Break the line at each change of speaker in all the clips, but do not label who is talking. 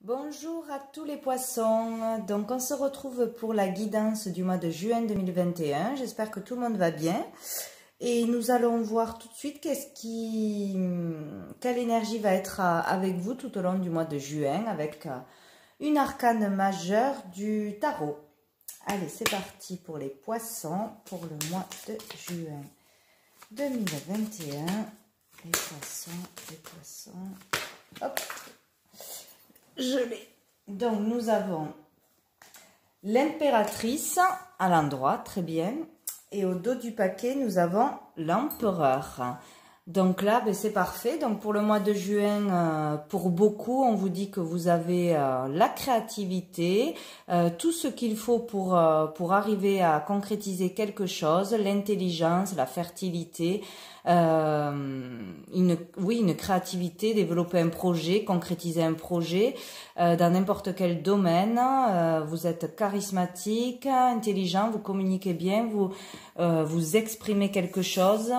Bonjour à tous les poissons, donc on se retrouve pour la guidance du mois de juin 2021, j'espère que tout le monde va bien et nous allons voir tout de suite quelle énergie va être avec vous tout au long du mois de juin avec une arcane majeure du tarot. Allez, c'est parti pour les poissons pour le mois de juin 2021, les poissons, hop. Je l'ai. Donc, nous avons l'impératrice à l'endroit, très bien. Et au dos du paquet, nous avons l'empereur. Donc là, ben, c'est parfait. Donc, pour le mois de juin, pour beaucoup, on vous dit que vous avez la créativité, tout ce qu'il faut pour arriver à concrétiser quelque chose, l'intelligence, la fertilité, une créativité, développer un projet, concrétiser un projet dans n'importe quel domaine. Vous êtes charismatique, intelligent, vous communiquez bien, vous exprimez quelque chose,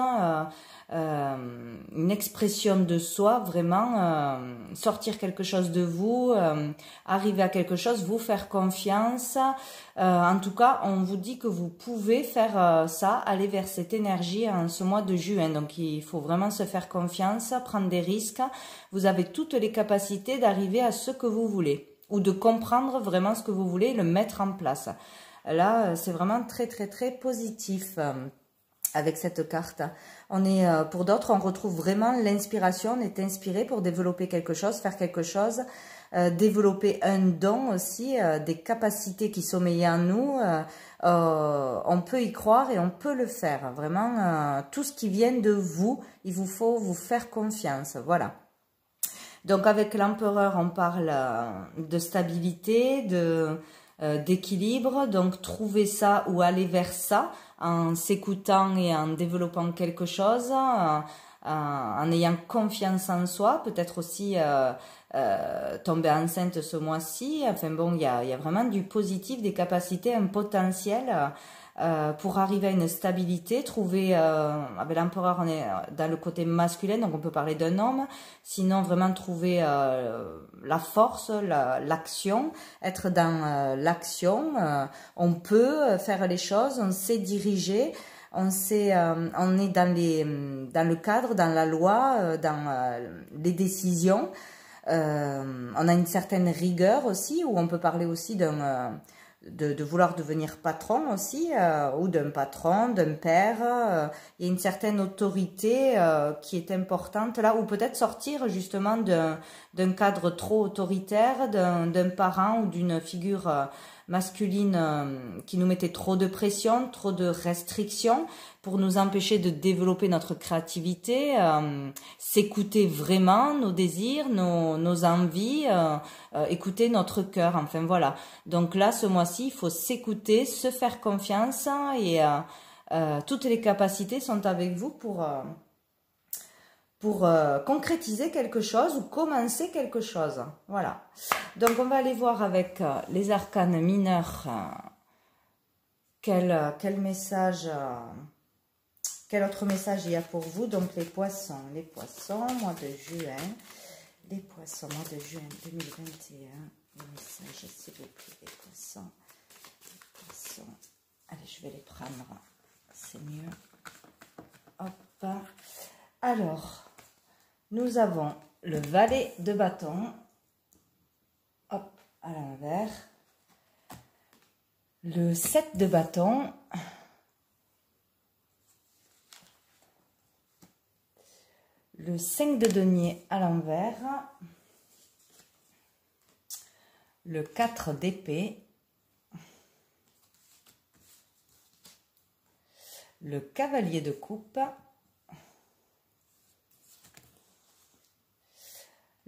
une expression de soi, vraiment sortir quelque chose de vous, arriver à quelque chose, vous faire confiance. En tout cas, on vous dit que vous pouvez faire ça, aller vers cette énergie en ce mois de juin. Donc, il faut vraiment se faire confiance, prendre des risques. Vous avez toutes les capacités d'arriver à ce que vous voulez ou de comprendre vraiment ce que vous voulez et le mettre en place. Là, c'est vraiment très, très, très positif avec cette carte. Pour d'autres, on retrouve vraiment l'inspiration, on est inspiré pour développer quelque chose, faire quelque chose, développer un don aussi, des capacités qui sommeillent en nous, on peut y croire et on peut le faire. Vraiment, tout ce qui vient de vous, il vous faut vous faire confiance, voilà. Donc avec l'empereur, on parle de stabilité, d'équilibre, donc trouver ça ou aller vers ça en s'écoutant et en développant quelque chose, en ayant confiance en soi, peut-être aussi tomber enceinte ce mois-ci. Enfin bon, il y a vraiment du positif, des capacités, un potentiel pour arriver à une stabilité, trouver, avec l'empereur on est dans le côté masculin, donc on peut parler d'un homme, sinon vraiment trouver la force, l'action, être dans l'action, on peut faire les choses, on sait diriger, on est dans le cadre, dans la loi, dans les décisions, on a une certaine rigueur aussi, où on peut parler aussi de vouloir devenir patron aussi, ou d'un patron, d'un père. Il y a une certaine autorité qui est importante là, ou peut-être sortir justement d'un cadre trop autoritaire, d'un parent ou d'une figure masculine qui nous mettait trop de pression, trop de restrictions pour nous empêcher de développer notre créativité, s'écouter vraiment, nos désirs, nos envies, écouter notre cœur, enfin voilà. Donc là, ce mois-ci, il faut s'écouter, se faire confiance et toutes les capacités sont avec vous pour concrétiser quelque chose ou commencer quelque chose. Voilà. Donc, on va aller voir avec les arcanes mineurs quel message, quel autre message il y a pour vous. Donc, les poissons, mois de juin, les poissons, mois de juin 2021, les messages, s'il vous plaît, les poissons. Allez, je vais les prendre, c'est mieux. Hop. Alors, nous avons le valet de bâton, hop, à l'envers, le 7 de bâton, le 5 de denier à l'envers, le 4 d'épée, le cavalier de coupe,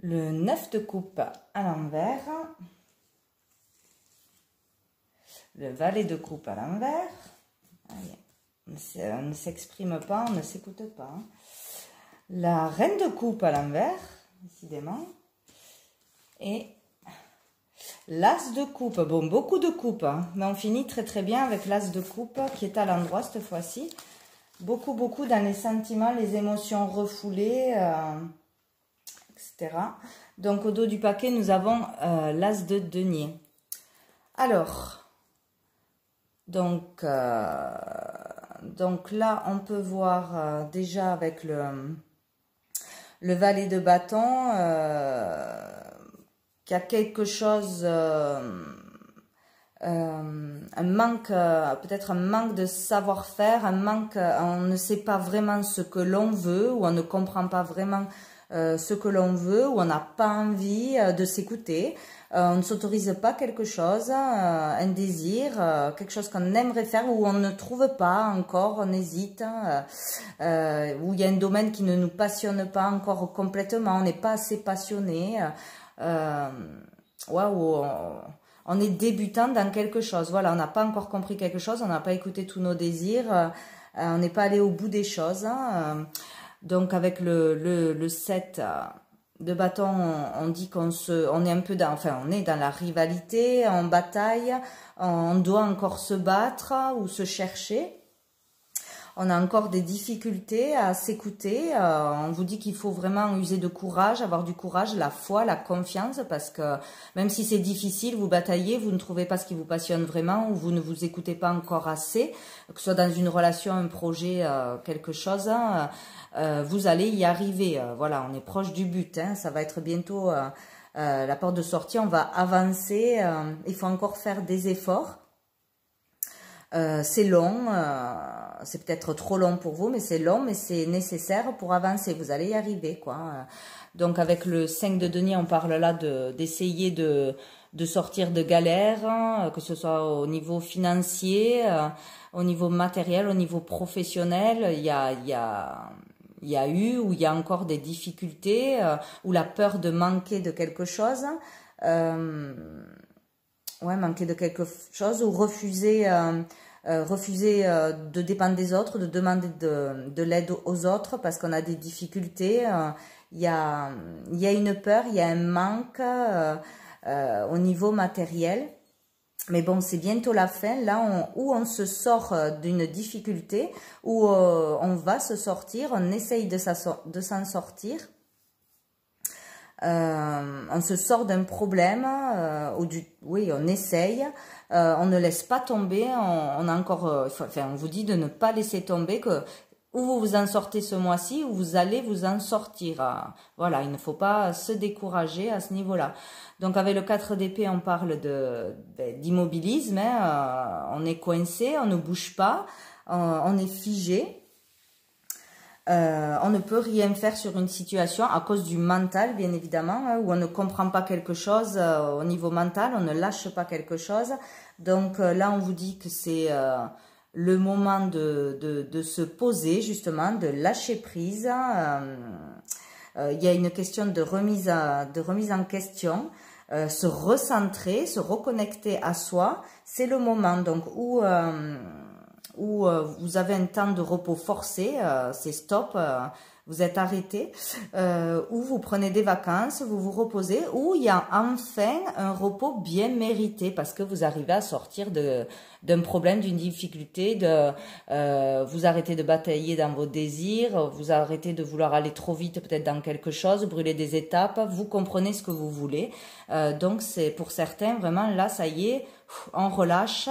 le 9 de coupe à l'envers, le valet de coupe à l'envers, on ne s'exprime pas, on ne s'écoute pas, la reine de coupe à l'envers, décidément, et l'as de coupe, bon, beaucoup de coupes, hein, mais on finit très très bien avec l'as de coupe qui est à l'endroit cette fois-ci, beaucoup dans les sentiments, les émotions refoulées, etc. Donc au dos du paquet, nous avons l'As de denier. Alors, donc là, on peut voir déjà avec le valet de bâton qu'il y a quelque chose, un manque, peut-être un manque de savoir-faire, un manque, on ne sait pas vraiment ce que l'on veut, ou on ne comprend pas vraiment ce que l'on veut, ou on n'a pas envie de s'écouter. On ne s'autorise pas quelque chose, un désir, quelque chose qu'on aimerait faire, ou on ne trouve pas encore, on hésite, où il y a un domaine qui ne nous passionne pas encore complètement, on n'est pas assez passionné, on est débutant dans quelque chose. Voilà, on n'a pas encore compris quelque chose, on n'a pas écouté tous nos désirs, on n'est pas allé au bout des choses. Donc avec le 7 de bâton, on dit on est un peu dans, enfin on est dans la rivalité, en bataille, on doit encore se battre ou se chercher. On a encore des difficultés à s'écouter. On vous dit qu'il faut vraiment user de courage, avoir du courage, la foi, la confiance, parce que même si c'est difficile, vous bataillez, vous ne trouvez pas ce qui vous passionne vraiment, ou vous ne vous écoutez pas encore assez, que ce soit dans une relation, un projet, quelque chose, vous allez y arriver. Voilà, on est proche du but, hein, ça va être bientôt la porte de sortie, on va avancer, il faut encore faire des efforts. C'est long, c'est peut-être trop long pour vous, mais c'est long, mais c'est nécessaire pour avancer, vous allez y arriver, quoi. Donc avec le 5 de denier, on parle là d'essayer de sortir de galères, que ce soit au niveau financier, au niveau matériel, au niveau professionnel. Il y a eu, ou il y a encore des difficultés, ou la peur de manquer de quelque chose. Manquer de quelque chose, ou refuser de dépendre des autres, de demander de l'aide aux autres parce qu'on a des difficultés. Il y a une peur, il y a un manque au niveau matériel. Mais bon, c'est bientôt la fin, là où on se sort d'une difficulté, où on va se sortir, on essaye de s'en sortir. On se sort d'un problème, oui, on essaye, on ne laisse pas tomber, on a encore, on vous dit de ne pas laisser tomber, que ou vous vous en sortez ce mois-ci, ou vous allez vous en sortir. Voilà, il ne faut pas se décourager à ce niveau-là. Donc avec le 4 d'épée, on parle d'immobilisme, hein, on est coincé, on ne bouge pas, on est figé. On ne peut rien faire sur une situation à cause du mental, bien évidemment, hein, où on ne comprend pas quelque chose au niveau mental, on ne lâche pas quelque chose. Donc là, on vous dit que c'est le moment de se poser, justement, de lâcher prise. Il y a une question de remise en question, se recentrer, se reconnecter à soi. C'est le moment donc où vous avez un temps de repos forcé, c'est stop, vous êtes arrêté, ou vous prenez des vacances, vous vous reposez, ou il y a enfin un repos bien mérité parce que vous arrivez à sortir d'un problème, d'une difficulté, vous arrêtez de batailler dans vos désirs, vous arrêtez de vouloir aller trop vite peut-être dans quelque chose, brûler des étapes, vous comprenez ce que vous voulez. Donc c'est pour certains vraiment là, ça y est, on relâche.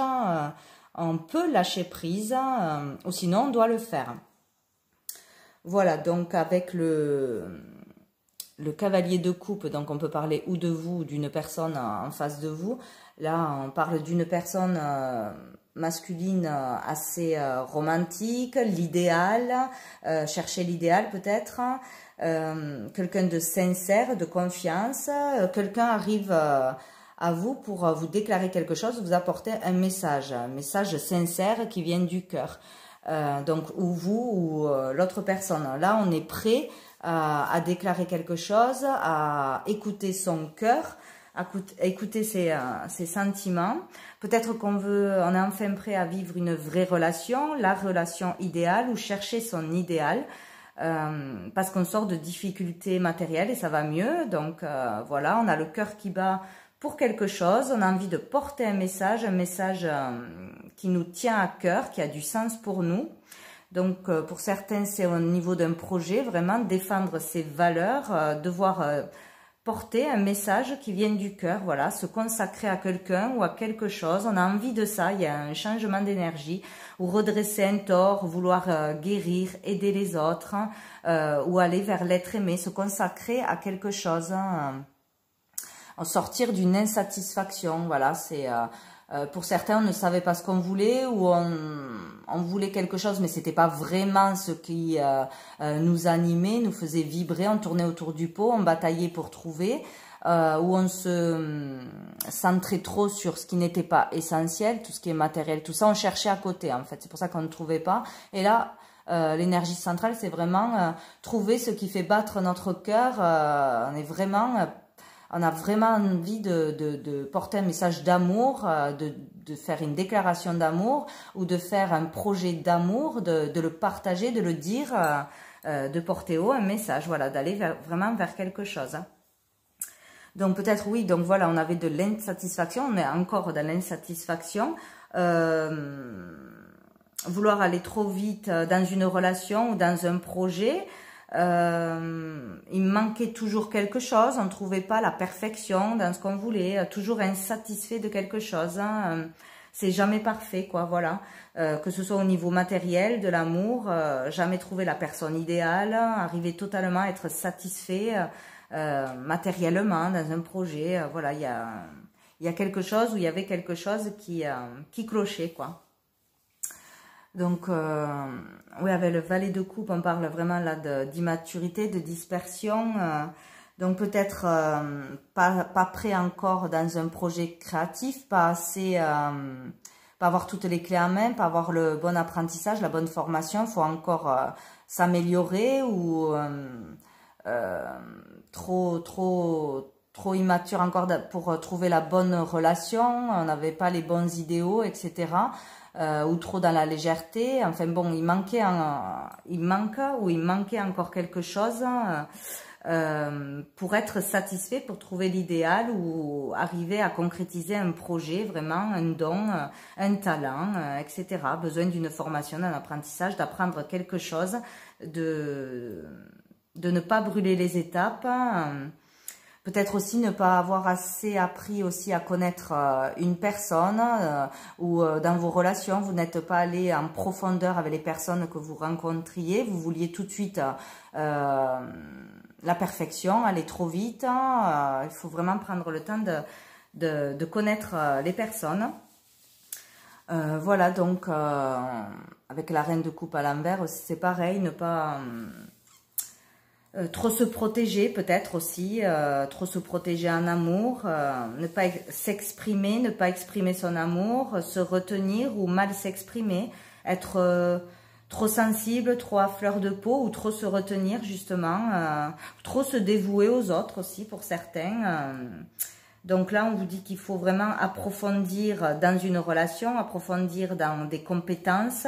On peut lâcher prise, ou sinon on doit le faire. Voilà, donc avec le cavalier de coupe, donc on peut parler ou de vous ou d'une personne en face de vous. Là, on parle d'une personne masculine assez romantique, l'idéal, chercher l'idéal peut-être, quelqu'un de sincère, de confiance, quelqu'un arrive à vous pour vous déclarer quelque chose, vous apporter un message sincère qui vient du cœur. Donc, ou vous ou l'autre personne. Là, on est prêt à déclarer quelque chose, à écouter son cœur, à écouter ses sentiments. Peut-être on est enfin prêt à vivre une vraie relation, la relation idéale, ou chercher son idéal. Parce qu'on sort de difficultés matérielles et ça va mieux. Donc, voilà, on a le cœur qui bat pour quelque chose, on a envie de porter un message qui nous tient à cœur, qui a du sens pour nous. Donc, pour certains, c'est au niveau d'un projet, vraiment défendre ses valeurs, devoir porter un message qui vient du cœur, voilà, se consacrer à quelqu'un ou à quelque chose. On a envie de ça, il y a un changement d'énergie, ou redresser un tort, vouloir guérir, aider les autres, ou aller vers l'être aimé, se consacrer à quelque chose, sortir d'une insatisfaction, voilà, c'est... pour certains, on ne savait pas ce qu'on voulait ou on voulait quelque chose, mais c'était pas vraiment ce qui nous animait, nous faisait vibrer. On tournait autour du pot, on bataillait pour trouver, ou on se centrait trop sur ce qui n'était pas essentiel, tout ce qui est matériel, tout ça, on cherchait à côté en fait. C'est pour ça qu'on ne trouvait pas. Et là, l'énergie centrale, c'est vraiment trouver ce qui fait battre notre cœur. On a vraiment envie de porter un message d'amour, de faire une déclaration d'amour ou de faire un projet d'amour, de le partager, de le dire, de porter haut un message, voilà, d'aller vraiment vers quelque chose. Donc peut-être oui, donc voilà, on avait de l'insatisfaction, on est encore dans l'insatisfaction. Vouloir aller trop vite dans une relation ou dans un projet. Il manquait toujours quelque chose, on ne trouvait pas la perfection dans ce qu'on voulait, toujours insatisfait de quelque chose, hein, c'est jamais parfait, quoi, voilà, que ce soit au niveau matériel, de l'amour, jamais trouver la personne idéale, arriver totalement à être satisfait matériellement dans un projet, voilà, il y a quelque chose, où il y avait quelque chose qui clochait, quoi. Donc, oui, avec le valet de coupe, on parle vraiment là d'immaturité, de dispersion. Donc, peut-être pas prêt encore dans un projet créatif, pas assez, pas avoir toutes les clés en main, pas avoir le bon apprentissage, la bonne formation. Il faut encore s'améliorer ou trop immature encore pour trouver la bonne relation. On n'avait pas les bons idéaux, etc. Ou trop dans la légèreté. Enfin bon, il manquait encore quelque chose pour être satisfait, pour trouver l'idéal ou arriver à concrétiser un projet, vraiment un don, un talent, etc. Besoin d'une formation, d'un apprentissage, d'apprendre quelque chose, de ne pas brûler les étapes. Peut-être aussi ne pas avoir assez appris aussi à connaître une personne ou dans vos relations, vous n'êtes pas allé en profondeur avec les personnes que vous rencontriez. Vous vouliez tout de suite la perfection, aller trop vite. Il faut vraiment prendre le temps de connaître les personnes. Voilà, donc avec la reine de coupe à l'envers, c'est pareil, ne pas... trop se protéger peut-être aussi, trop se protéger en amour, ne pas s'exprimer, ne pas exprimer son amour, se retenir ou mal s'exprimer, être trop sensible, trop à fleur de peau ou trop se retenir justement, trop se dévouer aux autres aussi pour certains. Donc là, on vous dit qu'il faut vraiment approfondir dans une relation, approfondir dans des compétences.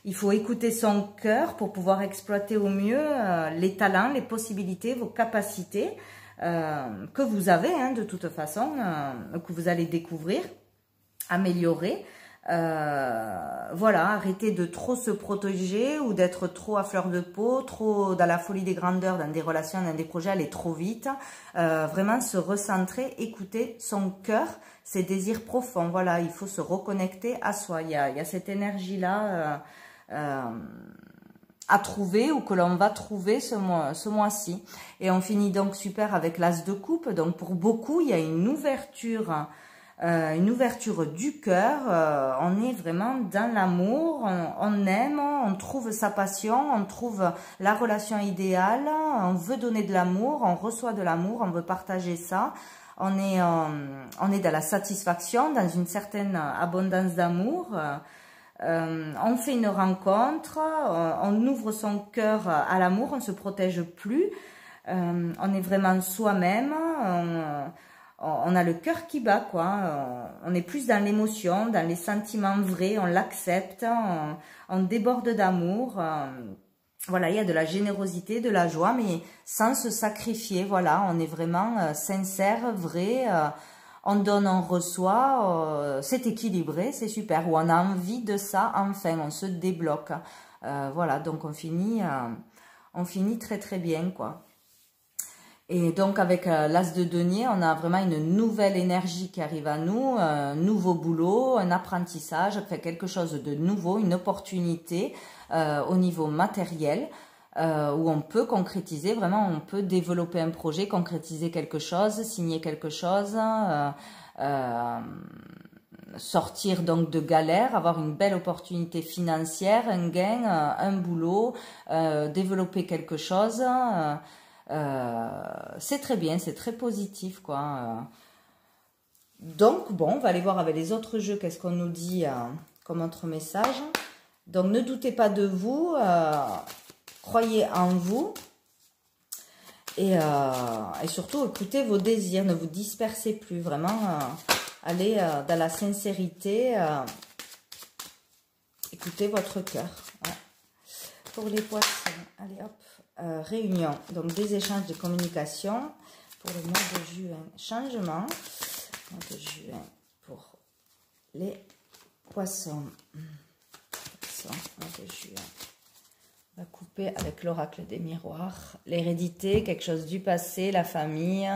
Il faut écouter son cœur pour pouvoir exploiter au mieux les talents, les possibilités, vos capacités que vous avez hein, de toute façon, que vous allez découvrir, améliorer. Voilà, arrêtez de trop se protéger ou d'être trop à fleur de peau, trop dans la folie des grandeurs, dans des relations, dans des projets, aller trop vite. Vraiment se recentrer, écouter son cœur, ses désirs profonds. Voilà, il faut se reconnecter à soi. Il y a cette énergie-là à trouver ou que l'on va trouver ce mois-ci. Et on finit donc super avec l'As de coupe. Donc pour beaucoup, il y a une ouverture du cœur, on est vraiment dans l'amour, on aime, on trouve sa passion, on trouve la relation idéale, on veut donner de l'amour, on reçoit de l'amour, on veut partager ça, on est dans la satisfaction, dans une certaine abondance d'amour, on fait une rencontre, on ouvre son cœur à l'amour, on ne se protège plus, on est vraiment soi-même, on a le cœur qui bat, quoi. On est plus dans l'émotion, dans les sentiments vrais, on l'accepte, on déborde d'amour. Voilà, il y a de la générosité, de la joie, mais sans se sacrifier. Voilà, on est vraiment sincère, vrai. on donne, on reçoit, c'est équilibré, c'est super. Ou on a envie de ça, enfin, on se débloque. Voilà, donc on finit très très bien, quoi. Et donc avec l'as de denier, on a vraiment une nouvelle énergie qui arrive à nous, un nouveau boulot, un apprentissage, enfin quelque chose de nouveau, une opportunité au niveau matériel où on peut concrétiser, vraiment on peut développer un projet, concrétiser quelque chose, signer quelque chose, sortir donc de galère, avoir une belle opportunité financière, un gain, un boulot, développer quelque chose. C'est très bien, c'est très positif, quoi. Donc, bon, on va aller voir avec les autres jeux, qu'est-ce qu'on nous dit comme autre message. Donc, ne doutez pas de vous, croyez en vous, et surtout, écoutez vos désirs, ne vous dispersez plus, vraiment, allez dans la sincérité, écoutez votre cœur. Ouais. Pour les poissons, allez hop. Réunion, donc des échanges de communication pour le mois de juin. Changement, mois de juin pour les poissons. Mois de juin. On va couper avec l'oracle des miroirs. L'hérédité, quelque chose du passé, la famille,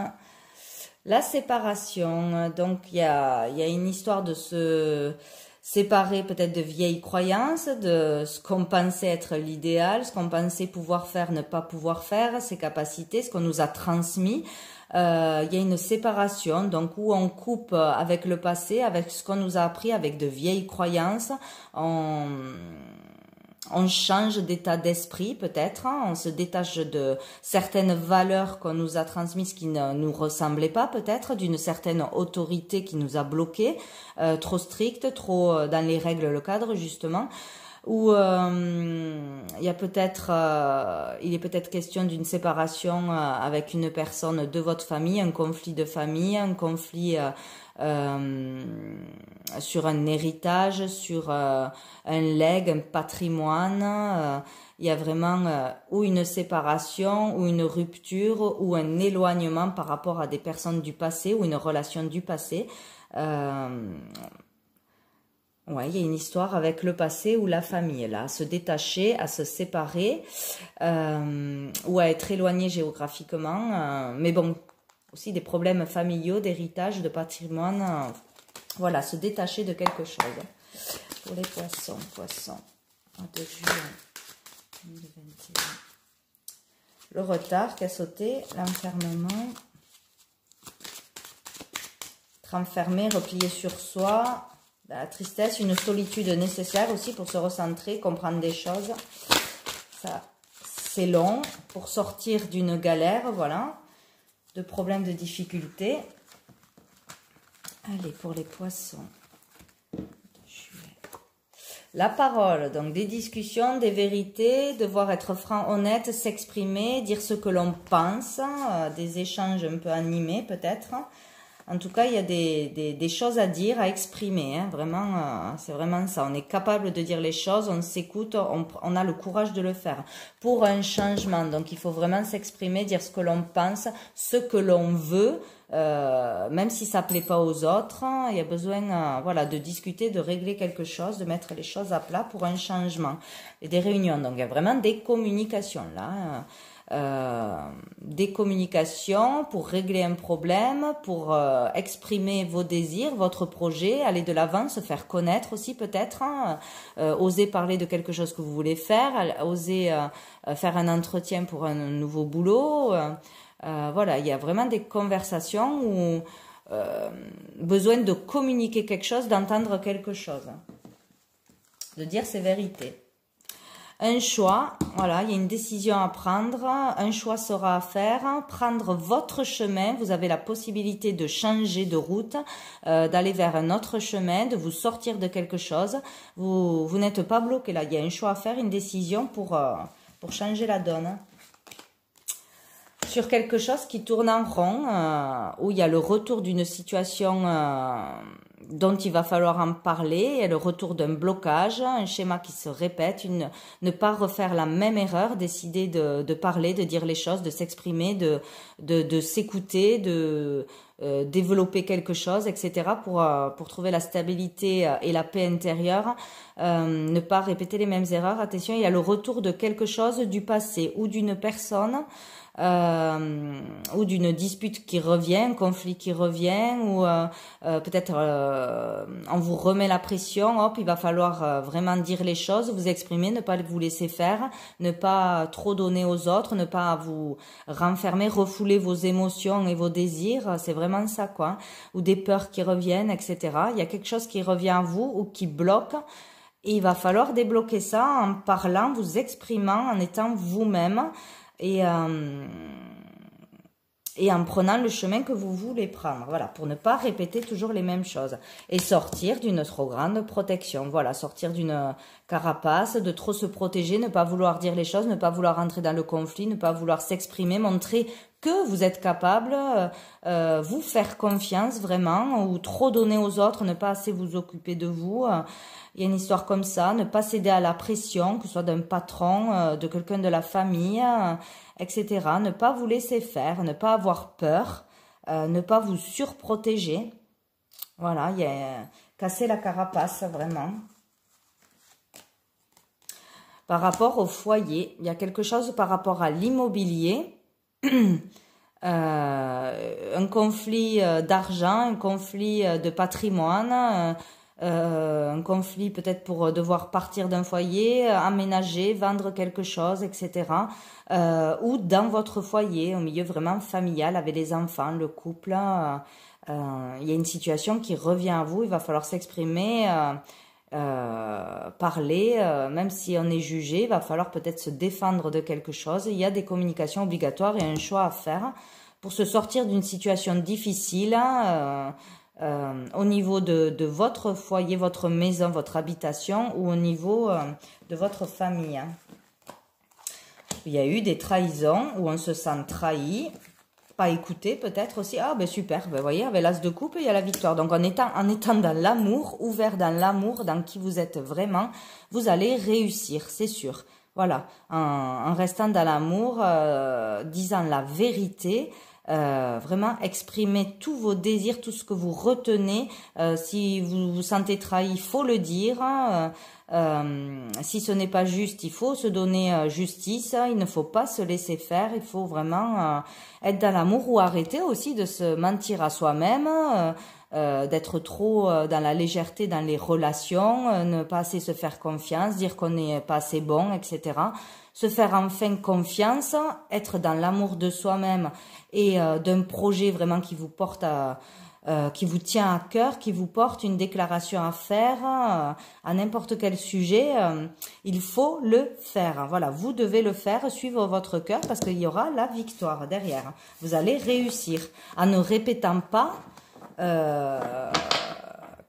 la séparation. Donc il y a une histoire de se séparer peut-être de vieilles croyances, de ce qu'on pensait être l'idéal, ce qu'on pensait pouvoir faire, ne pas pouvoir faire, ses capacités, ce qu'on nous a transmis. Il y a une séparation, donc où on coupe avec le passé, avec ce qu'on nous a appris, avec de vieilles croyances. On change d'état d'esprit peut-être, hein, on se détache de certaines valeurs qu'on nous a transmises qui ne nous ressemblaient pas peut-être, d'une certaine autorité qui nous a bloqués, trop stricte, trop dans les règles, le cadre justement, ou il y a peut-être, il est peut-être question d'une séparation avec une personne de votre famille, un conflit de famille, un conflit sur un héritage, sur un legs, un patrimoine. Il y a vraiment ou une séparation, ou une rupture, ou un éloignement par rapport à des personnes du passé, ou une relation du passé. Ouais, il y a une histoire avec le passé ou la famille, là, à se détacher, à se séparer, ou à être éloigné géographiquement. Mais bon, aussi des problèmes familiaux, d'héritage, de patrimoine. Voilà, se détacher de quelque chose. Pour les poissons, de juin 2021. Le retard qui a sauté, l'enfermement. Être enfermé, replié sur soi. La tristesse, une solitude nécessaire aussi pour se recentrer, comprendre des choses. Ça, c'est long pour sortir d'une galère, voilà, de problèmes, de difficultés. Allez, pour les poissons. La parole, donc des discussions, des vérités, devoir être franc, honnête, s'exprimer, dire ce que l'on pense, des échanges un peu animés peut-être. En tout cas, il y a des choses à dire, à exprimer. Hein. Vraiment, c'est vraiment ça. On est capable de dire les choses, on s'écoute, on a le courage de le faire. Pour un changement, donc il faut vraiment s'exprimer, dire ce que l'on pense, ce que l'on veut, même si ça ne plaît pas aux autres. Il y a besoin voilà, de discuter, de régler quelque chose, de mettre les choses à plat pour un changement. Et des réunions, donc il y a vraiment des communications là. Des communications pour régler un problème, pour exprimer vos désirs, votre projet, aller de l'avant, se faire connaître aussi peut-être, hein, oser parler de quelque chose que vous voulez faire, oser faire un entretien pour un nouveau boulot. Voilà, il y a vraiment des conversations où besoin de communiquer quelque chose, d'entendre quelque chose, de dire ses vérités. Un choix, voilà, il y a une décision à prendre, un choix sera à faire, prendre votre chemin, vous avez la possibilité de changer de route, d'aller vers un autre chemin, de vous sortir de quelque chose, vous n'êtes pas bloqué là, il y a un choix à faire, une décision pour changer la donne. Sur quelque chose qui tourne en rond, où il y a le retour d'une situation dont il va falloir en parler, et le retour d'un blocage, un schéma qui se répète, ne pas refaire la même erreur, décider de parler, de dire les choses, de s'exprimer, de s'écouter, de développer quelque chose, etc. pour trouver la stabilité et la paix intérieure, ne pas répéter les mêmes erreurs. Attention, il y a le retour de quelque chose du passé ou d'une personne, ou d'une dispute qui revient, un conflit qui revient, ou peut-être on vous remet la pression, hop, il va falloir vraiment dire les choses, vous exprimer, ne pas vous laisser faire, ne pas trop donner aux autres, ne pas vous renfermer, refouler vos émotions et vos désirs, c'est vraiment ça, quoi, ou des peurs qui reviennent, etc. Il y a quelque chose qui revient à vous ou qui bloque, et il va falloir débloquer ça en parlant, vous exprimant, en étant vous-même, et en prenant le chemin que vous voulez prendre, voilà, pour ne pas répéter toujours les mêmes choses, et sortir d'une trop grande protection, voilà, sortir d'une carapace, de trop se protéger, ne pas vouloir dire les choses, ne pas vouloir entrer dans le conflit, ne pas vouloir s'exprimer, montrer que vous êtes capable, vous faire confiance vraiment, ou trop donner aux autres, ne pas assez vous occuper de vous. Il y a une histoire comme ça, ne pas céder à la pression, que ce soit d'un patron, de quelqu'un de la famille, etc. Ne pas vous laisser faire, ne pas avoir peur, ne pas vous surprotéger. Voilà, il y a casser la carapace, vraiment. Par rapport au foyer, il y a quelque chose par rapport à l'immobilier. Un conflit d'argent, un conflit de patrimoine, un conflit peut-être pour devoir partir d'un foyer, aménager, vendre quelque chose, etc. Ou dans votre foyer, au milieu vraiment familial, avec les enfants, le couple. Il y a une situation qui revient à vous, il va falloir s'exprimer, parler, même si on est jugé, il va falloir peut-être se défendre de quelque chose. Il y a des communications obligatoires et un choix à faire pour se sortir d'une situation difficile, au niveau de votre foyer, votre maison, votre habitation, ou au niveau de votre famille. Il y a eu des trahisons où on se sent trahi, pas écouté peut-être aussi. Ah ben super, ben, vous voyez, avec l'as de coupe, il y a la victoire. Donc en étant dans l'amour, ouvert dans l'amour, dans qui vous êtes vraiment, vous allez réussir, c'est sûr. Voilà, en restant dans l'amour, disant la vérité, vraiment exprimer tous vos désirs, tout ce que vous retenez. Si vous vous sentez trahi, il faut le dire. Si ce n'est pas juste, il faut se donner justice. Il ne faut pas se laisser faire. Il faut vraiment être dans l'amour, ou arrêter aussi de se mentir à soi-même, d'être trop dans la légèreté dans les relations, ne pas assez se faire confiance, dire qu'on n'est pas assez bon, etc. Se faire enfin confiance, être dans l'amour de soi-même et d'un projet vraiment qui vous porte qui vous tient à cœur, qui vous porte une déclaration à faire à n'importe quel sujet, il faut le faire. Voilà, vous devez le faire, suivre votre cœur, parce qu'il y aura la victoire derrière. Vous allez réussir en ne répétant pas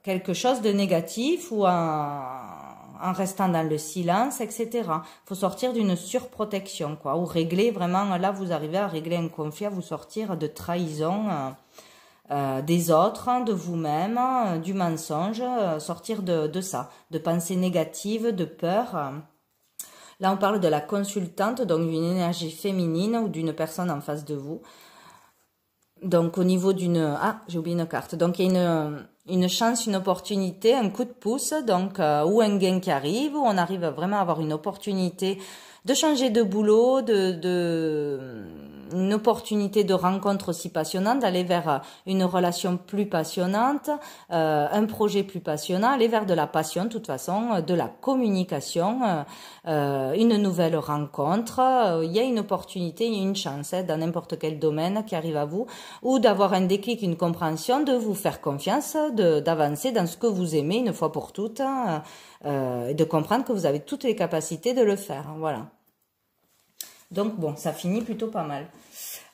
quelque chose de négatif, ou en restant dans le silence, etc. Il faut sortir d'une surprotection, quoi, ou régler vraiment, là vous arrivez à régler un conflit, à vous sortir de trahison des autres, de vous-même, du mensonge, sortir de ça, de pensées négatives, de peur. Là on parle de la consultante, donc d'une énergie féminine ou d'une personne en face de vous. Donc au niveau d'une... Ah, j'ai oublié une carte. Donc il y a une chance, une opportunité, un coup de pouce, donc ou un gain qui arrive, où on arrive vraiment à avoir une opportunité de changer de boulot, une opportunité de rencontre aussi passionnante, d'aller vers une relation plus passionnante, un projet plus passionnant, aller vers de la passion de toute façon, de la communication, une nouvelle rencontre. Il y a une opportunité, il y a une chance dans n'importe quel domaine qui arrive à vous, ou d'avoir un déclic, une compréhension, de vous faire confiance, d'avancer dans ce que vous aimez une fois pour toutes, et de comprendre que vous avez toutes les capacités de le faire. Voilà. Donc bon, ça finit plutôt pas mal.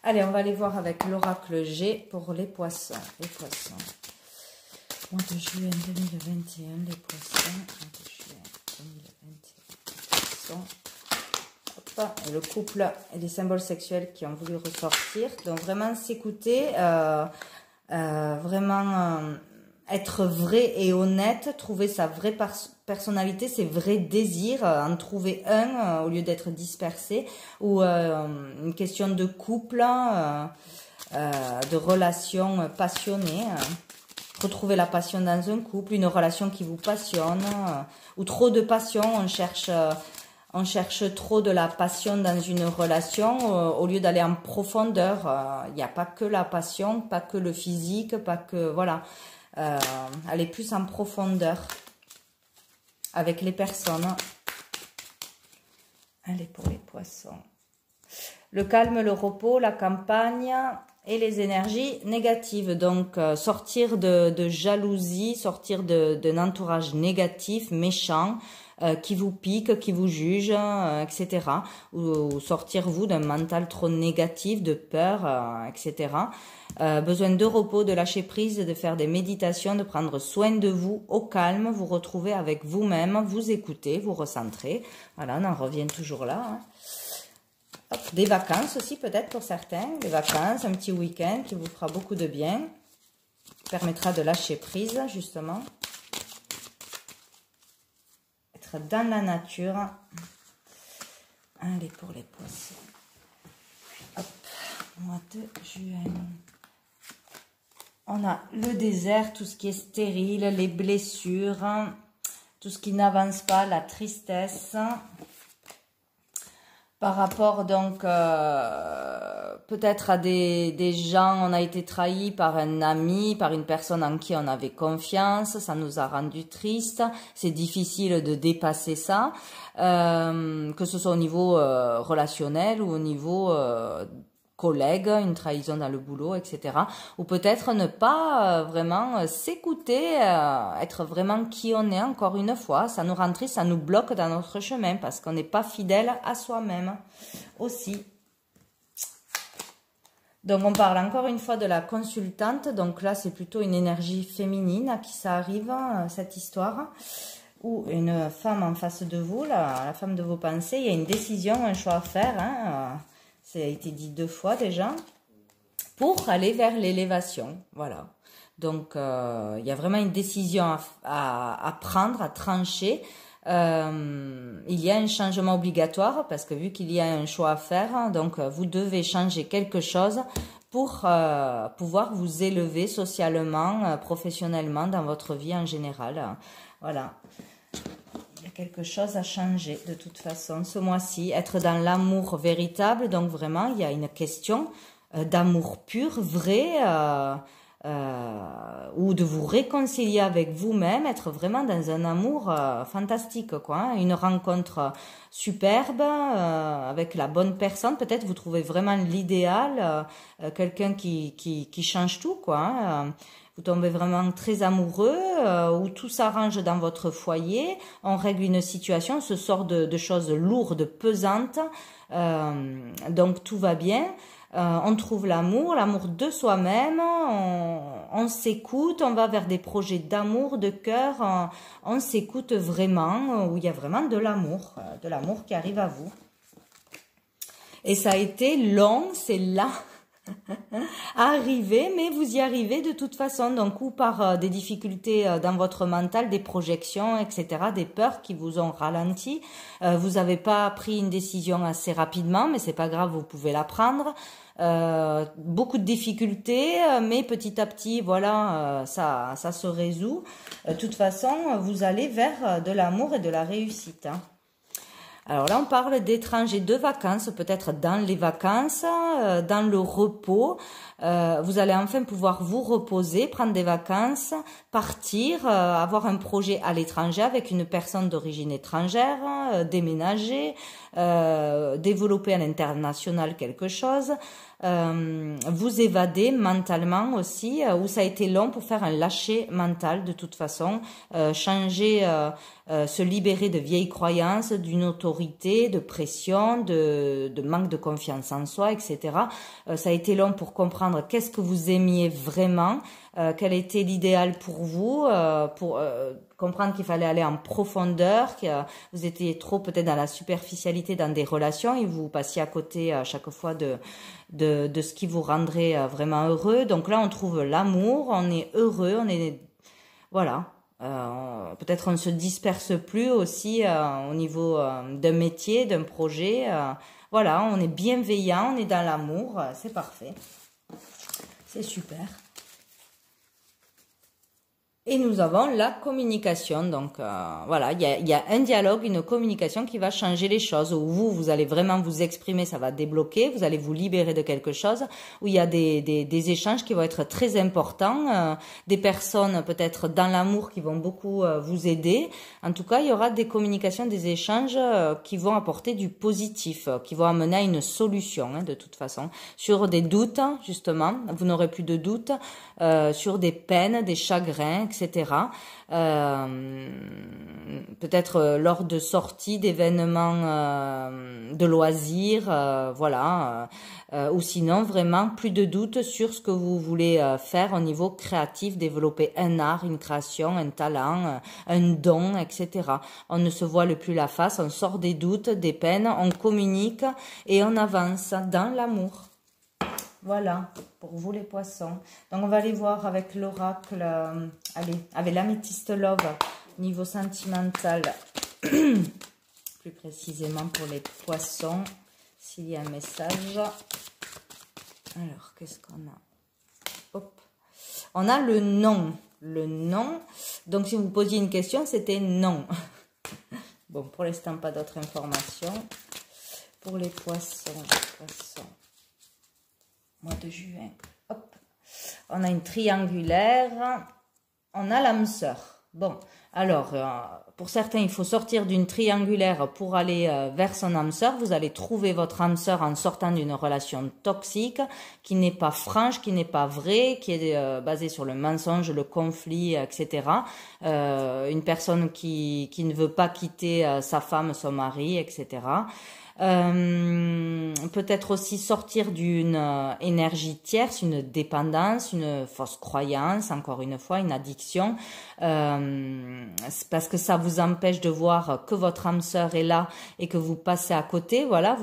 Allez, on va aller voir avec l'oracle G pour les poissons. Les poissons. Mois de juillet 2021, les poissons. Mois de juillet 2021, les poissons. Hop, le couple et les symboles sexuels qui ont voulu ressortir. Donc vraiment s'écouter, vraiment être vrai et honnête, trouver sa vraie personnalité, ses vrais désirs, en trouver un au lieu d'être dispersé, ou une question de couple, de relation passionnée, retrouver la passion dans un couple, une relation qui vous passionne, ou trop de passion, on cherche trop de la passion dans une relation au lieu d'aller en profondeur. Il n'y a pas que la passion, pas que le physique, pas que... Voilà. Aller plus en profondeur avec les personnes. Allez, pour les poissons. Le calme, le repos, la campagne et les énergies négatives. Donc, sortir de jalousie, sortir d'un entourage négatif, méchant, qui vous pique, qui vous juge, etc. Ou sortir, vous, d'un mental trop négatif, de peur, etc. Besoin de repos, de lâcher prise, de faire des méditations, de prendre soin de vous au calme, vous retrouver avec vous-même, vous écouter, vous recentrer. Voilà, on en revient toujours là. Hein. Hop, des vacances aussi peut-être pour certains, des vacances, un petit week-end qui vous fera beaucoup de bien, permettra de lâcher prise justement. Être dans la nature. Allez, pour les poissons. Hop, mois de juin. On a le désert, tout ce qui est stérile, les blessures, tout ce qui n'avance pas, la tristesse. Par rapport donc peut-être à des gens, on a été trahi par un ami, par une personne en qui on avait confiance, ça nous a rendu triste, c'est difficile de dépasser ça, que ce soit au niveau relationnel ou au niveau collègue, une trahison dans le boulot, etc. Ou peut-être ne pas vraiment s'écouter, être vraiment qui on est encore une fois. Ça nous rend triste, ça nous bloque dans notre chemin parce qu'on n'est pas fidèle à soi-même aussi. Donc on parle encore une fois de la consultante. Donc là c'est plutôt une énergie féminine à qui ça arrive, cette histoire. Ou une femme en face de vous, la femme de vos pensées. Il y a une décision, un choix à faire, hein, ça a été dit 2 fois déjà, pour aller vers l'élévation. Voilà. Donc, il y a vraiment une décision à prendre, à trancher. Il y a un changement obligatoire, parce que vu qu'il y a un choix à faire, donc vous devez changer quelque chose pour pouvoir vous élever socialement, professionnellement, dans votre vie en général. Voilà. Il y a quelque chose à changer de toute façon ce mois-ci, être dans l'amour véritable, donc vraiment il y a une question d'amour pur, vrai, ou de vous réconcilier avec vous-même, être vraiment dans un amour fantastique, quoi, hein, une rencontre superbe avec la bonne personne, peut-être vous trouvez vraiment l'idéal, quelqu'un qui change tout, quoi, hein, vous tombez vraiment très amoureux, où tout s'arrange dans votre foyer, on règle une situation, on se sort de choses lourdes, pesantes, donc tout va bien, on trouve l'amour de soi-même, on s'écoute, on va vers des projets d'amour, de cœur, on s'écoute vraiment, où il y a vraiment de l'amour qui arrive à vous. Et ça a été long, c'est là. Arriver, mais vous y arrivez de toute façon, donc ou par des difficultés dans votre mental, des projections, etc., des peurs qui vous ont ralenti, vous n'avez pas pris une décision assez rapidement, mais c'est pas grave, vous pouvez la prendre, beaucoup de difficultés, mais petit à petit, voilà, ça se résout. De toute façon, vous allez vers de l'amour et de la réussite, hein. Alors là, on parle d'étrangers, de vacances, peut-être dans les vacances, dans le repos. Vous allez enfin pouvoir vous reposer, prendre des vacances, partir, avoir un projet à l'étranger avec une personne d'origine étrangère, déménager, développer à l'international quelque chose. Vous évader mentalement aussi, où ça a été long pour faire un lâcher mental de toute façon, changer, se libérer de vieilles croyances, d'une autorité, de pression, de manque de confiance en soi, etc. Ça a été long pour comprendre qu'est-ce que vous aimiez vraiment, quel était l'idéal pour vous, pour comprendre qu'il fallait aller en profondeur, que vous étiez trop peut-être dans la superficialité dans des relations et vous passiez à côté à chaque fois de ce qui vous rendrait vraiment heureux. Donc là, on trouve l'amour, on est heureux, on est voilà. Peut-être on ne se disperse plus aussi au niveau d'un métier, d'un projet. Voilà, on est bienveillant, on est dans l'amour, c'est parfait. C'est super. Et nous avons la communication, donc voilà, il y a un dialogue, une communication qui va changer les choses, où vous allez vraiment vous exprimer, ça va débloquer, vous allez vous libérer de quelque chose, où il y a des échanges qui vont être très importants, des personnes peut-être dans l'amour qui vont beaucoup vous aider. En tout cas, il y aura des communications, des échanges qui vont apporter du positif, qui vont amener à une solution, de toute façon. Sur des doutes, justement, vous n'aurez plus de doutes, sur des peines, des chagrins, etc. Peut-être lors de sorties, d'événements de loisirs, voilà, ou sinon vraiment plus de doute sur ce que vous voulez faire au niveau créatif, développer un art, une création, un talent, un don, etc. On ne se voile plus la face, on sort des doutes, des peines, on communique et on avance dans l'amour. Voilà, pour vous les poissons. Donc, on va aller voir avec l'oracle, allez, avec l'améthyste love, niveau sentimental, plus précisément pour les poissons, s'il y a un message. Alors, qu'est-ce qu'on a? Hop. On a le non. Le non. Donc, si vous posiez une question, c'était non. Bon, pour l'instant, pas d'autres informations. Pour les poissons, mois de juin, hop, on a une triangulaire, on a l'âme sœur. Bon, alors, pour certains, il faut sortir d'une triangulaire pour aller vers son âme sœur. Vous allez trouver votre âme sœur en sortant d'une relation toxique, qui n'est pas franche, qui n'est pas vraie, qui est basée sur le mensonge, le conflit, etc. Une personne qui ne veut pas quitter sa femme, son mari, etc. Peut-être aussi sortir d'une énergie tierce, une dépendance, une fausse croyance, encore une fois, une addiction, parce que ça vous empêche de voir que votre âme sœur est là et que vous passez à côté. Voilà,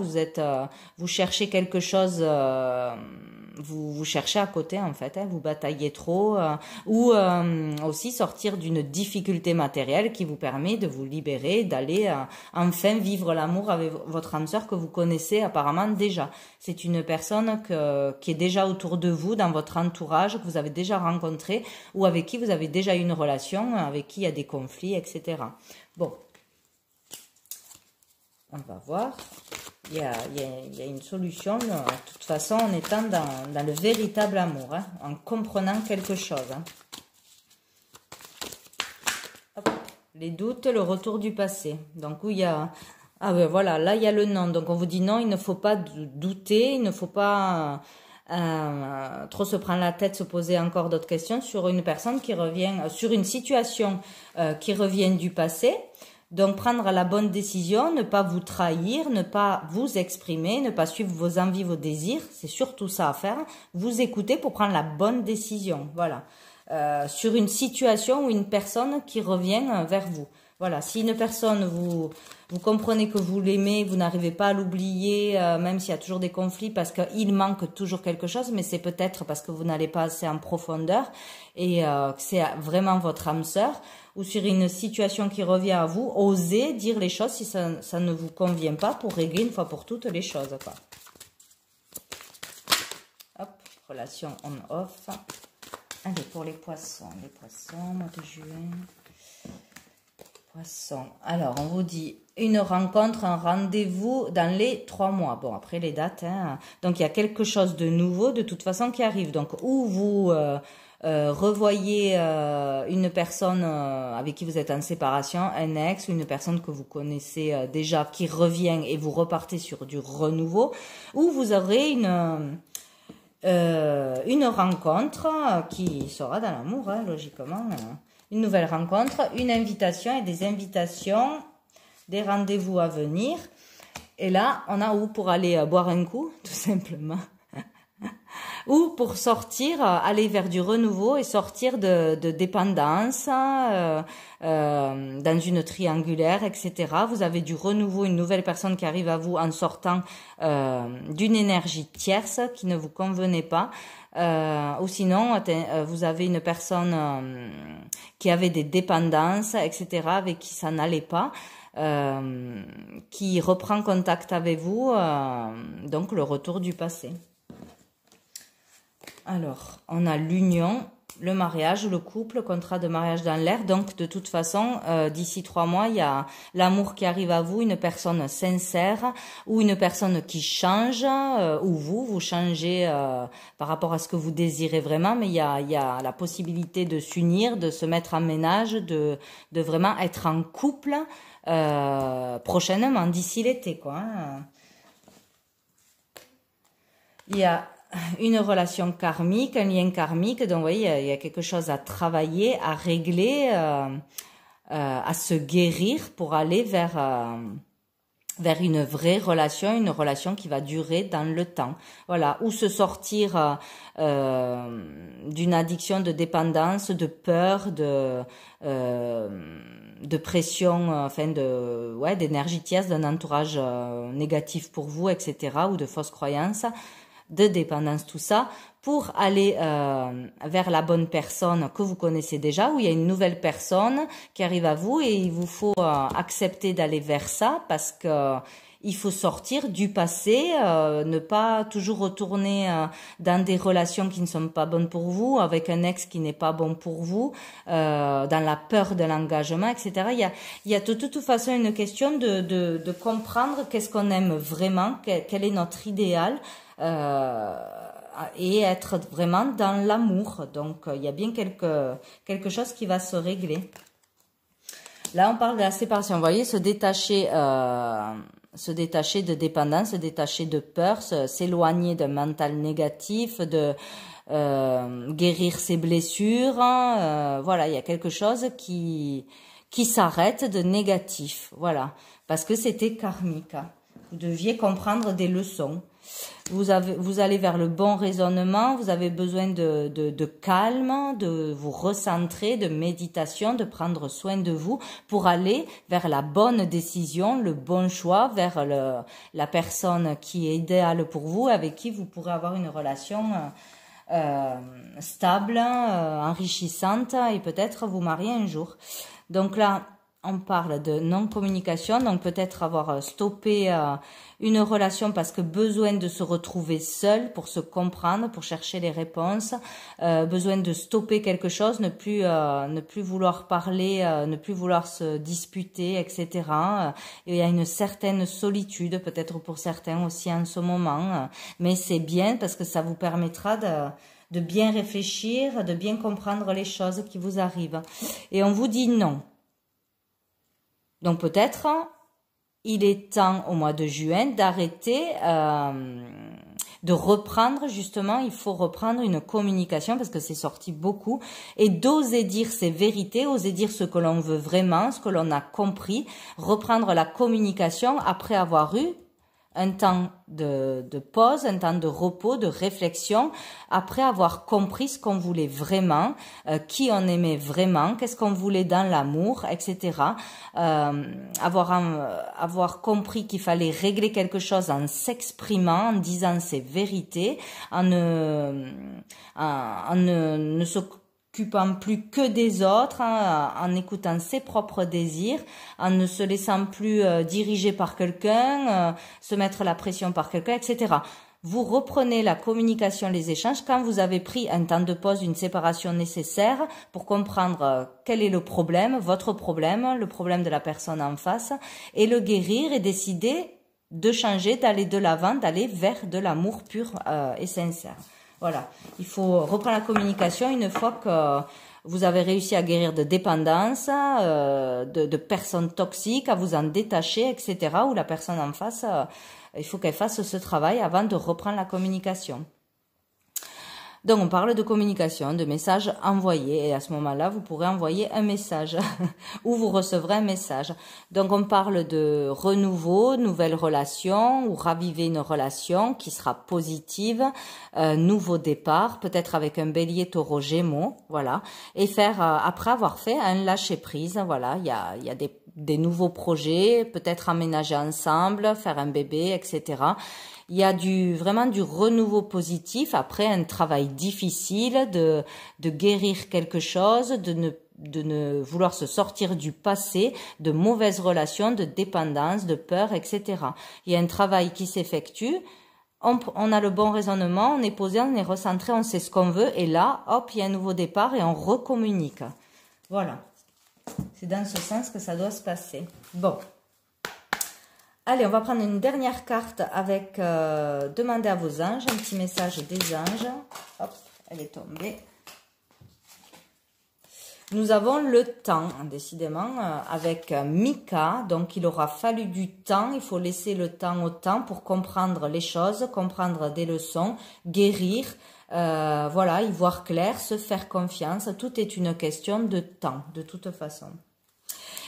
vous cherchez quelque chose, vous cherchez à côté en fait, vous bataillez trop, ou aussi sortir d'une difficulté matérielle qui vous permet de vous libérer, d'aller enfin vivre l'amour avec votre âme sœur que vous connaissez apparemment déjà. C'est une personne qui est déjà autour de vous, dans votre entourage, que vous avez déjà rencontré ou avec qui vous avez déjà eu une relation, avec qui il y a des conflits, etc. Bon, on va voir. Il y a une solution, de toute façon, en étant dans le véritable amour, en comprenant quelque chose. Hop. Les doutes, le retour du passé. Donc, où il y a... Ah ben voilà, là, il y a le non. Donc, on vous dit non, il ne faut pas douter, il ne faut pas trop se prendre la tête, se poser encore d'autres questions sur une personne qui revient, sur une situation qui revient du passé. Donc, prendre la bonne décision, ne pas vous trahir, ne pas vous exprimer, ne pas suivre vos envies, vos désirs. C'est surtout ça à faire. Vous écoutez pour prendre la bonne décision. Voilà. Sur une situation ou une personne qui revient vers vous. Voilà. Si une personne, vous comprenez que vous l'aimez, vous n'arrivez pas à l'oublier, même s'il y a toujours des conflits parce qu'il manque toujours quelque chose, mais c'est peut-être parce que vous n'allez pas assez en profondeur et que c'est vraiment votre âme sœur. Ou sur une situation qui revient à vous, osez dire les choses si ça ne vous convient pas pour régler une fois pour toutes les choses, quoi. Hop, relation on-off. Allez, pour les poissons, mois de juin. Poissons. Alors, on vous dit une rencontre, un rendez-vous dans les 3 mois. Bon, après les dates, donc il y a quelque chose de nouveau de toute façon qui arrive. Donc, où vous... revoyez une personne avec qui vous êtes en séparation, un ex ou une personne que vous connaissez déjà qui revient et vous repartez sur du renouveau, ou vous aurez une rencontre qui sera dans l'amour, logiquement, une nouvelle rencontre, une invitation et des invitations, des rendez-vous à venir. Et là, on a où pour aller boire un coup, tout simplement. ou pour sortir, aller vers du renouveau et sortir de dépendance dans une triangulaire, etc. Vous avez du renouveau, une nouvelle personne qui arrive à vous en sortant d'une énergie tierce qui ne vous convenait pas. Ou sinon, vous avez une personne qui avait des dépendances, etc., avec qui ça n'allait pas. Qui reprend contact avec vous, donc le retour du passé. Alors, on a l'union, le mariage, le couple, le contrat de mariage dans l'air. Donc, de toute façon, d'ici 3 mois, il y a l'amour qui arrive à vous, une personne sincère ou une personne qui change, ou vous changez par rapport à ce que vous désirez vraiment. Mais il y a la possibilité de s'unir, de se mettre en ménage, de vraiment être en couple prochainement, d'ici l'été, quoi. Hein. Il y a une relation karmique, un lien karmique, donc vous voyez, il y a quelque chose à travailler, à régler, à se guérir pour aller vers une vraie relation, une relation qui va durer dans le temps. Voilà, ou se sortir d'une addiction, de dépendance, de peur, de pression, enfin d'énergie tierce, d'un entourage négatif pour vous, etc., ou de fausses croyances, de dépendance, tout ça, pour aller vers la bonne personne que vous connaissez déjà, où il y a une nouvelle personne qui arrive à vous et il vous faut accepter d'aller vers ça parce que il faut sortir du passé, ne pas toujours retourner dans des relations qui ne sont pas bonnes pour vous, avec un ex qui n'est pas bon pour vous, dans la peur de l'engagement, etc. Il y a de toute façon une question de comprendre qu'est-ce qu'on aime vraiment, quel est notre idéal, et être vraiment dans l'amour. Donc, il y a bien quelque chose qui va se régler. Là, on parle de la séparation. Vous voyez, se détacher de dépendance, se détacher de peur, s'éloigner d'un mental négatif, de guérir ses blessures. Voilà, il y a quelque chose qui s'arrête de négatif. Voilà, parce que c'était karmique. Vous deviez comprendre des leçons. Vous allez vers le bon raisonnement, vous avez besoin de calme, de vous recentrer, de méditation, de prendre soin de vous pour aller vers la bonne décision, le bon choix, vers la personne qui est idéale pour vous, avec qui vous pourrez avoir une relation stable, enrichissante et peut-être vous marier un jour. Donc là, on parle de non-communication, donc peut-être avoir stoppé une relation parce que besoin de se retrouver seul pour se comprendre, pour chercher les réponses, besoin de stopper quelque chose, ne plus vouloir parler, ne plus vouloir se disputer, etc. Il y a une certaine solitude, peut-être pour certains aussi en ce moment, mais c'est bien parce que ça vous permettra de bien réfléchir, de bien comprendre les choses qui vous arrivent. Et on vous dit non. Donc peut-être, il est temps au mois de juin d'arrêter, de reprendre justement, il faut reprendre une communication parce que c'est sorti beaucoup et d'oser dire ses vérités, oser dire ce que l'on veut vraiment, ce que l'on a compris, reprendre la communication après avoir eu un temps de pause, un temps de repos, de réflexion, après avoir compris ce qu'on voulait vraiment, qui on aimait vraiment, qu'est-ce qu'on voulait dans l'amour, etc. Avoir compris qu'il fallait régler quelque chose en s'exprimant, en disant ses vérités, en ne s'occupant plus que des autres, hein, en écoutant ses propres désirs, en ne se laissant plus diriger par quelqu'un, se mettre la pression par quelqu'un, etc. Vous reprenez la communication, les échanges, quand vous avez pris un temps de pause, une séparation nécessaire pour comprendre quel est le problème, votre problème, le problème de la personne en face, et le guérir et décider de changer, d'aller de l'avant, d'aller vers de l'amour pur et sincère. Voilà, il faut reprendre la communication une fois que vous avez réussi à guérir de dépendance, de personnes toxiques, à vous en détacher, etc. Ou la personne en face, il faut qu'elle fasse ce travail avant de reprendre la communication. Donc, on parle de communication, de messages envoyés. Et à ce moment-là, vous pourrez envoyer un message ou vous recevrez un message. Donc, on parle de renouveau, nouvelle relation ou raviver une relation qui sera positive, nouveau départ, peut-être avec un bélier, taureau, gémeaux, voilà. Et faire, après avoir fait un lâcher-prise, voilà, il y a des nouveaux projets, peut-être emménager ensemble, faire un bébé, etc. Il y a vraiment du renouveau positif après un travail difficile de guérir quelque chose, de ne vouloir se sortir du passé, de mauvaises relations, de dépendance, de peur, etc. Il y a un travail qui s'effectue, on a le bon raisonnement, on est posé, on est recentré, on sait ce qu'on veut, et là, hop, il y a un nouveau départ et on recommunique. Voilà. C'est dans ce sens que ça doit se passer. Bon. Allez, on va prendre une dernière carte avec demander à vos anges, un petit message des anges. Hop, elle est tombée. Nous avons le temps, décidément, avec Mika. Donc, il aura fallu du temps. Il faut laisser le temps au temps pour comprendre les choses, comprendre des leçons, guérir. Voilà, y voir clair, se faire confiance. Tout est une question de temps, de toute façon.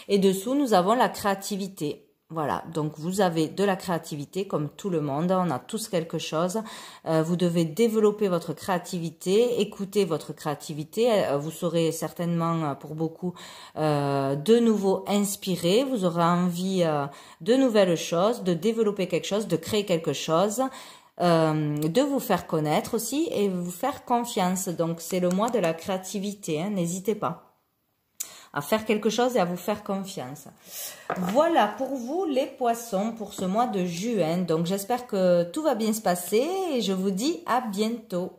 Et dessous, nous avons la créativité. Voilà, donc vous avez de la créativité comme tout le monde, on a tous quelque chose. Vous devez développer votre créativité, écouter votre créativité. Vous serez certainement pour beaucoup de nouveau inspiré. Vous aurez envie de nouvelles choses, de développer quelque chose, de créer quelque chose. De vous faire connaître aussi et vous faire confiance. Donc c'est le mois de la créativité, hein, n'hésitez pas à faire quelque chose et à vous faire confiance. Voilà pour vous les poissons pour ce mois de juin. Donc j'espère que tout va bien se passer et je vous dis à bientôt.